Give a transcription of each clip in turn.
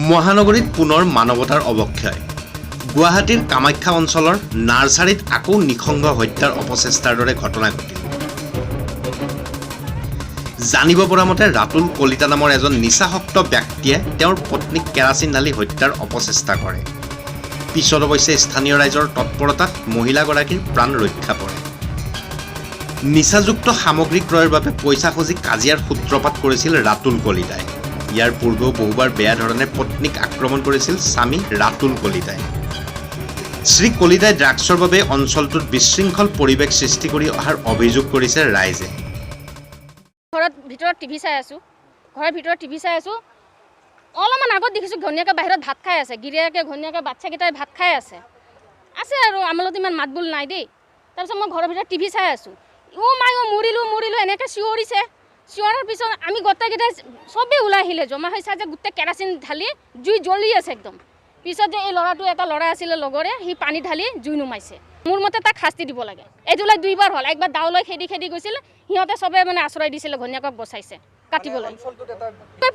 মহানগৰীত পুনৰ মানৱতাৰ অৱক্ষয়। গুৱাহাটীৰ কামাখ্যা অঞ্চলৰ নাৰ্চাৰীত আকৌ নিঃসংগ হত্যাৰ অপচেষ্টাৰ দৰে ঘটনা ঘটিল। জানিব পৰা মতে ৰাতুল কলিতা নামৰ এজন নিচাসক্ত ব্যক্তিয়ে তেওঁৰ পত্নীক কেৰাচিন ঢালি হত্যাৰ অপচেষ্টা কৰে। পিছত অৱশ্যে স্থানীয় ৰাইজৰ তৎপৰতাত মহিলাগৰাকীৰ প্ৰাণ ৰক্ষা পৰে। নিচাযুক্ত সামগ্ৰী ক্ৰয়ৰ বাবে পইচা খুজি কাজিয়াৰ সূত্ৰপাত কৰিছিল ৰাতুল কলিতাই। ইয়াৰ পূৰ্বেও বহুবাৰ বেয়া ধৰণে পত্নীক আক্ৰমণ কৰিছিল স্বামী ৰাতুল কলিতাই। শ্ৰী কলিতাই ড্ৰাগছৰ বাবে অঞ্চলটোত বিশৃংখল পৰিৱেশ সৃষ্টি কৰি অহাৰ অভিযোগ কৰিছে ৰাইজে। ঘৰৰ ভিতৰত টিভি চাই আছো অলপমান আগত দেখিছোঁ ঘনীয়াকে বাহিৰত ভাত খাই আছে, গিৰিয়াকে ঘনীয়াকে বাচ্চাকেইটাই ভাত খাই আছে আৰু আমাৰ লগত ইমান মাতবোল নাই দেই। তাৰপিছত মই ঘৰৰ ভিতৰত টিভি চাই আছোঁ, মৰিলোঁ এনেকৈ চিঞৰিছে। চিঞৰাৰ পিছত আমি গোটেইকেইটাই চবেই ওলাই আহিলে, জমা হৈছে যে গোটেই কেৰাচিন ঢালি জুই জ্বলি আছে একদম। পিছত যে এই এটা ল'ৰা আছিলে লগৰে, সি পানী ঢালি জুই নুমাইছে। মোৰ মতে তাক শাস্তি দিব লাগে। এইটোলৈ দুইবাৰ হ'ল, একবাৰ দাওলৈ খেদি গৈছিল, সিহঁতে চবে আশ্ৰয় দিছিলে, ঘনীয়াকক বচাইছে কাটিবলৈ।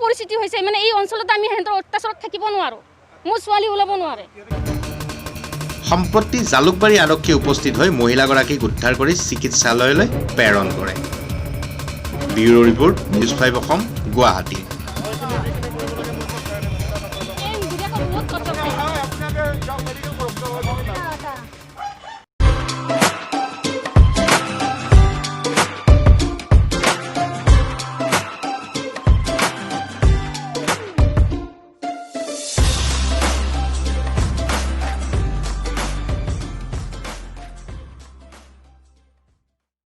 পৰিস্থিতি হৈছে এই অঞ্চলত আমি সিহঁতৰ অত্যাচাৰত থাকিব নোৱাৰোঁ, মোৰ ছোৱালী ওলাব নোৱাৰে। সম্প্ৰতি জালুকবাৰী আৰক্ষী উপস্থিত হৈ মহিলাগৰাকীক উদ্ধাৰ কৰি চিকিৎসালয়লৈ প্ৰেৰণ কৰে। Bureau' report, news 5 Assam, Guwahati.